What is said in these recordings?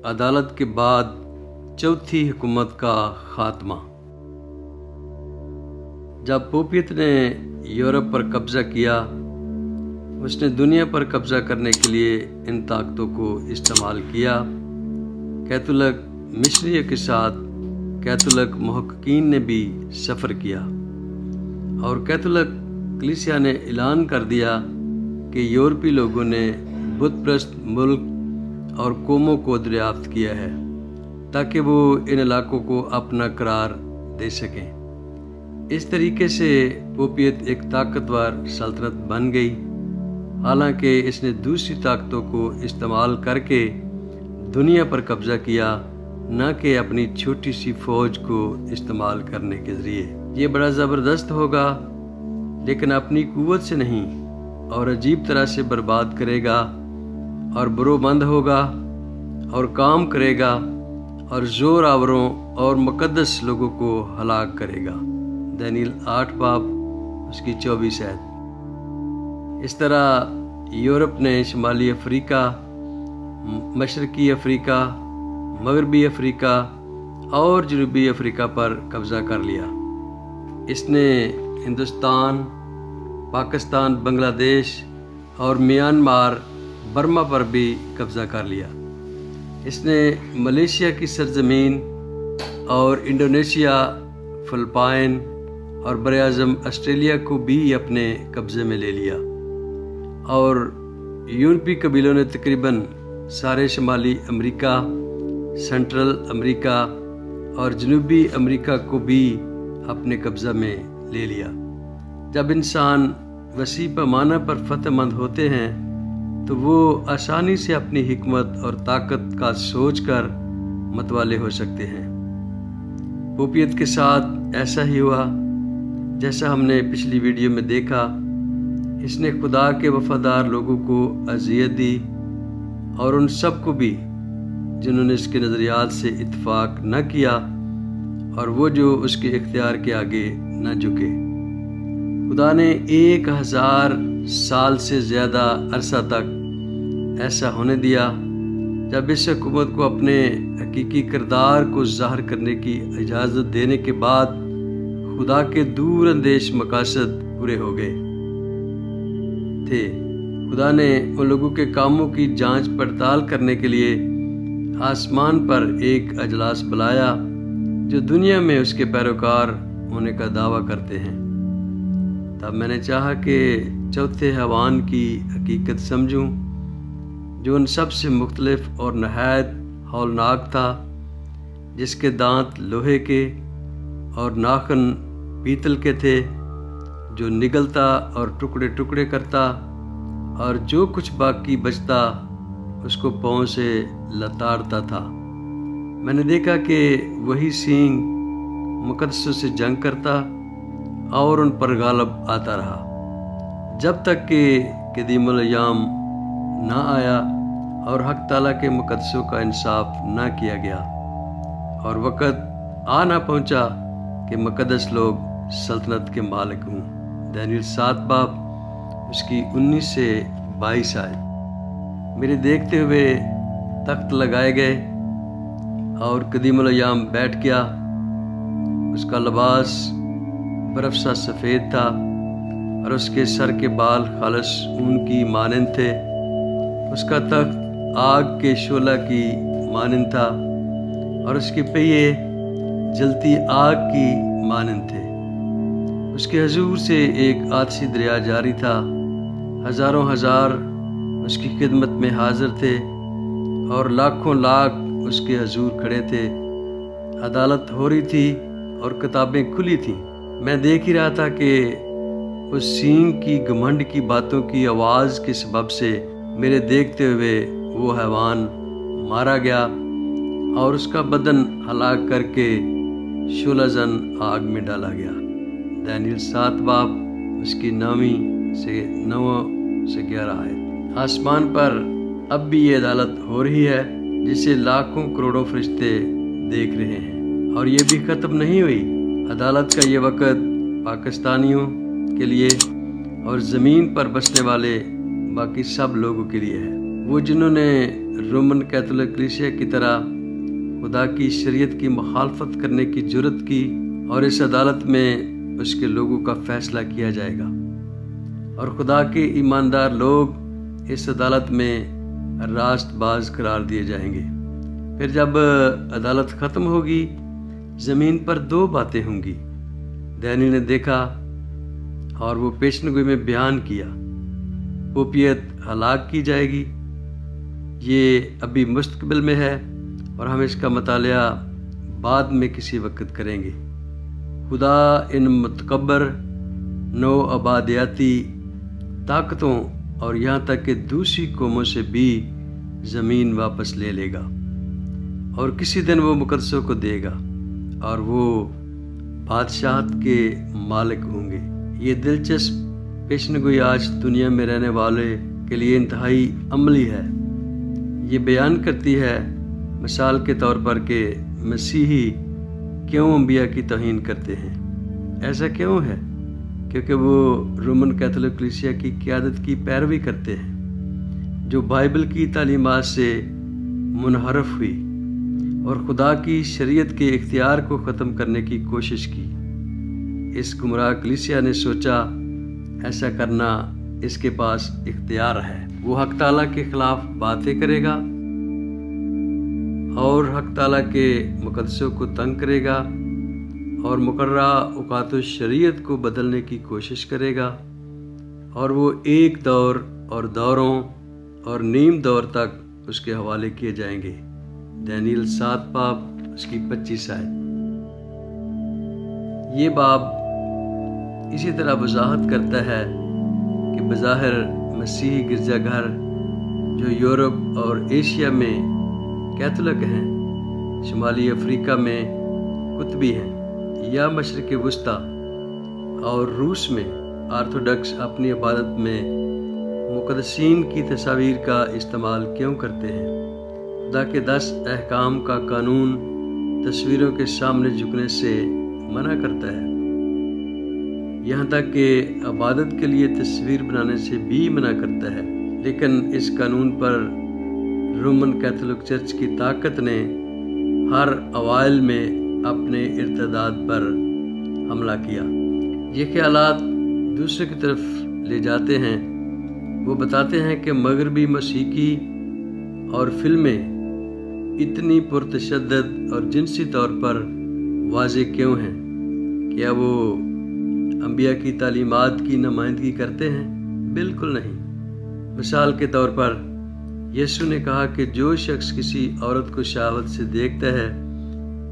عدالت کے بعد چوتھی حکومت کا خاتمہ۔ جب پوپیت نے یورپ پر قبضہ کیا، اس نے دنیا پر قبضہ کرنے کے لیے ان طاقتوں کو استعمال کیا۔ کیتھولک مشنریوں کے ساتھ کیتھولک محققین نے بھی سفر کیا، اور کیتھولک کلیسیا نے اعلان کر دیا کہ یورپی لوگوں نے بت پرست ملک اور قوموں کو دریافت کیا ہے تاکہ وہ ان علاقوں کو اپنا قرار دے سکیں۔ اس طریقے سے پوپیت ایک طاقتور سلطنت بن گئی، حالانکہ اس نے دوسری طاقتوں کو استعمال کر کے دنیا پر قبضہ کیا، نہ کہ اپنی چھوٹی سی فوج کو استعمال کرنے کے ذریعے۔ یہ بڑا زبردست ہوگا، لیکن اپنی قوت سے نہیں، اور عجیب طرح سے برباد کرے گا، اور برومند ہوگا، اور کام کرے گا، اور زور آوروں اور مقدس لوگوں کو ہلاک کرے گا۔ دانیل 8 باب اس کی 24 آیت۔ اس طرح یورپ نے شمالی افریقہ، مشرقی افریقہ، مغربی افریقہ اور جنوبی افریقہ پر قبضہ کر لیا۔ اس نے ہندوستان، پاکستان، بنگلہ دیش اور میانمار، برما پر بھی قبضہ کر لیا۔ اس نے ملیشیا کی سرزمین اور انڈونیشیا، فلپائن اور براعظم آسٹریلیا کو بھی اپنے قبضے میں لے لیا، اور یورپی قبیلوں نے تقریباً سارے شمالی امریکہ، سینٹرل امریکہ اور جنوبی امریکہ کو بھی اپنے قبضہ میں لے لیا۔ جب انسان وسیع پیمانہ پر فتح مند ہوتے ہیں تو وہ آسانی سے اپنی حکمت اور طاقت کا سوچ کر متوالے ہو سکتے ہیں۔ پوپیت کے ساتھ ایسا ہی ہوا جیسا ہم نے پچھلی ویڈیو میں دیکھا۔ اس نے خدا کے وفادار لوگوں کو اذیت دی، اور ان سب کو بھی جنہوں نے اس کے نظریات سے اتفاق نہ کیا، اور وہ جو اس کے اختیار کے آگے نہ جھکے۔ خدا نے 1000 سال سے زیادہ عرصہ تک ایسا ہونے دیا، جب اس حکومت کو اپنے حقیقی کردار کو ظاہر کرنے کی اجازت دینے کے بعد خدا کے دور اندیش مقاصد پورے ہو گئے تھے۔ خدا نے ان لوگوں کے کاموں کی جانچ پڑتال کرنے کے لیے آسمان پر ایک اجلاس بلایا جو دنیا میں اس کے پیروکار ہونے کا دعویٰ کرتے ہیں۔ تب میں نے چاہا کہ چوتھے حیوان کی حقیقت سمجھوں، جو ان سب سے مختلف اور نہایت ہولناک تھا، جس کے دانت لوہے کے اور ناخن پیتل کے تھے، جو نگلتا اور ٹکڑے ٹکڑے کرتا، اور جو کچھ باقی بچتا اس کو پاؤں سے لتاڑتا تھا۔ میں نے دیکھا کہ وہی سینگ مقدسوں سے جنگ کرتا اور ان پر غالب آتا رہا، جب تک کہ قدیم الایام نہ آیا اور حق تعالیٰ کے مقدسوں کا انصاف نہ کیا گیا، اور وقت آ نہ پہنچا کہ مقدس لوگ سلطنت کے مالک ہوں۔ دانیل 7 باب اس کی 19 سے 22 آیت۔ میرے دیکھتے ہوئے تخت لگائے گئے، اور قدیم الایام بیٹھ گیا۔ اس کا لباس برف سا سفید تھا، اور اس کے سر کے بال خالص اون کی مانند تھے۔ اس کا تخت آگ کے شعلہ کی مانند تھا، اور اس کے پہیے جلتی آگ کی مانند تھے۔ اس کے حضور سے ایک آتشی دریا جاری تھا، ہزاروں ہزار اس کی خدمت میں حاضر تھے، اور لاکھوں لاکھ اس کے حضور کھڑے تھے۔ عدالت ہو رہی تھی اور کتابیں کھلی تھیں۔ میں دیکھ ہی رہا تھا کہ اس سینگ کی گھمنڈ کی باتوں کی آواز کے سبب سے میرے دیکھتے ہوئے وہ حیوان مارا گیا، اور اس کا بدن ہلاک کر کے شعلہ زن آگ میں ڈالا گیا۔ دانیل 7 باب اس کی 9 سے 11 آیت۔ آسمان پر اب بھی یہ عدالت ہو رہی ہے جسے لاکھوں کروڑوں فرشتے دیکھ رہے ہیں، اور یہ بھی ختم نہیں ہوئی۔ عدالت کا یہ وقت پاکستانیوں کے لیے اور زمین پر بسنے والے باقی سب لوگوں کے لیے ہے۔ وہ جنہوں نے रोमन कैथोलिक कलीसिया की तरह खुदा की शरीयत की मुखालफत करने की जुर्रत की और इस अदालत में उसके लोगों का फैसला किया जाएगा और खुदा के ईमानदार लोग इस अदालत में रास्तबाज करार दिए जाएंगे। फिर जब अदालत ख़त्म होगी, ज़मीन पर दो बातें होंगी। दानियल ने देखा और वो पेशनगोई में बयान किया, पोपियत हलाक की जाएगी। ये अभी मुस्तकबिल में है और हम इसका मतालिया बाद में किसी वक्त करेंगे। खुदा इन मुतकब्बर नौ आबादियाती ताकतों और यहाँ तक कि दूसरी कौमों से भी ज़मीन वापस ले लेगा और किसी दिन वो मुकद्दसों को देगा और वो बादशाहत के मालिक होंगे। ये दिलचस्प पेशनगोई आज दुनिया में रहने वाले के लिए इंतहाई अमली है। ये बयान करती है मिसाल के तौर पर कि मसीही क्यों अंबिया की तौहीन करते हैं। ऐसा क्यों है? क्योंकि वो रोमन कैथोलिक कलीसिया की क़यादत की पैरवी करते हैं जो बाइबल की तालीमात से मुनहरफ हुई और खुदा की शरीयत के इख्तियार को ख़त्म करने की कोशिश की। इस गुमराह कलीसिया ने सोचा ऐसा करना इसके पास इख्तियार है। वो हक ताला के खिलाफ बातें करेगा और हक ताला के मुकद्दसों को तंग करेगा और मुकर्रा औकात शरीयत को बदलने की कोशिश करेगा और वो एक दौर और दौरों और नीम दौर तक उसके हवाले किए जाएंगे। दानियल 7 बाब उसकी 25 आयत। ये बाब इसी तरह वजाहत करता है कि बज़ाहिर मसीही गिरजाघर जो यूरोप और एशिया में कैथोलिक हैं, शुमाली अफ्रीका में कुतबी हैं या मशरिक़ वस्ता और रूस में आर्थोडॉक्स अपनी इबादत में मुक़द्दसीन की तस्वीर का इस्तेमाल क्यों करते हैं। खुदा के 10 अहकाम का कानून तस्वीरों के सामने झुकने से मना करता है, यहाँ तक कि इबादत के लिए तस्वीर बनाने से भी मना करता है। लेकिन इस कानून पर रोमन कैथोलिक चर्च की ताकत ने हर अवाइल में अपने इर्तदाद पर हमला किया। ये ख्यालात दूसरे की तरफ ले जाते हैं। वो बताते हैं कि मगरबी मौसीकी और फिल्में इतनी पुरतशद्दद और जिनसी तौर पर वाज़े क्यों हैं। क्या वो अंबिया की तालीमात की नुमाइंदगी करते हैं? बिल्कुल नहीं। मिसाल के तौर पर यीशु ने कहा कि जो शख्स किसी औरत को शहावत से देखता है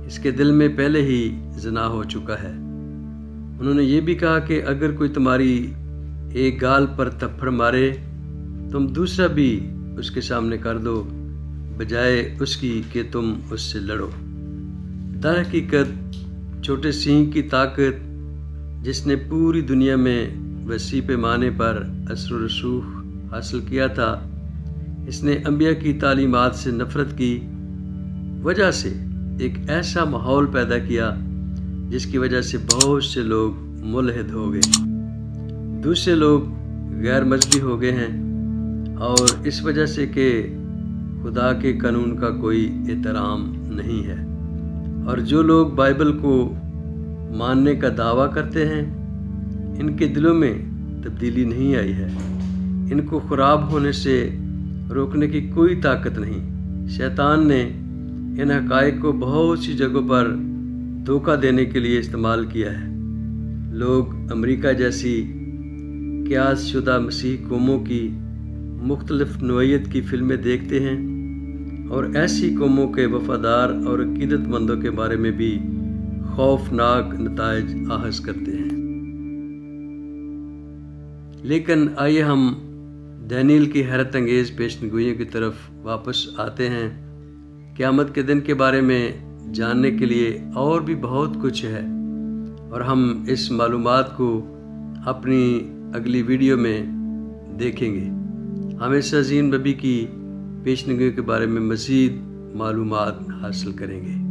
इसके दिल में पहले ही ज़िना हो चुका है। उन्होंने ये भी कहा कि अगर कोई तुम्हारी एक गाल पर थप्पड़ मारे तुम दूसरा भी उसके सामने कर दो बजाय उसकी कि तुम उससे लड़ो। दरहकीकत छोटे सिंह की ताकत जिसने पूरी दुनिया में वसी पैमाने पर असर रसूख हासिल किया था, इसने अंबिया की तालीमात से नफ़रत की वजह से एक ऐसा माहौल पैदा किया जिसकी वजह से बहुत से लोग मुल्हिद हो गए, दूसरे लोग गैर मजहबी हो गए हैं और इस वजह से कि खुदा के कानून का कोई एहतराम नहीं है। और जो लोग बाइबल को मानने का दावा करते हैं इनके दिलों में तब्दीली नहीं आई है। इनको ख़राब होने से रोकने की कोई ताकत नहीं। शैतान ने इन हक़ाइक़ को बहुत सी जगहों पर धोखा देने के लिए इस्तेमाल किया है। लोग अमेरिका जैसी क़यास शुदा मसीह कौमों की मुख्तलिफ नौइयत की फ़िल्में देखते हैं और ऐसी कौमों के वफ़ादार और अक़ीदतमंदों के बारे में भी खौफनाक नताइज आहज़ करते हैं। लेकिन आइए हम दानियल की हैरत अंगेज़ पेशनगोइयों की तरफ वापस आते हैं। क़यामत के दिन के बारे में जानने के लिए और भी बहुत कुछ है और हम इस मालूमात को अपनी अगली वीडियो में देखेंगे। हम इस अज़ीम नबी की पेशनगोई के बारे में मज़ीद मालूमात हासिल करेंगे।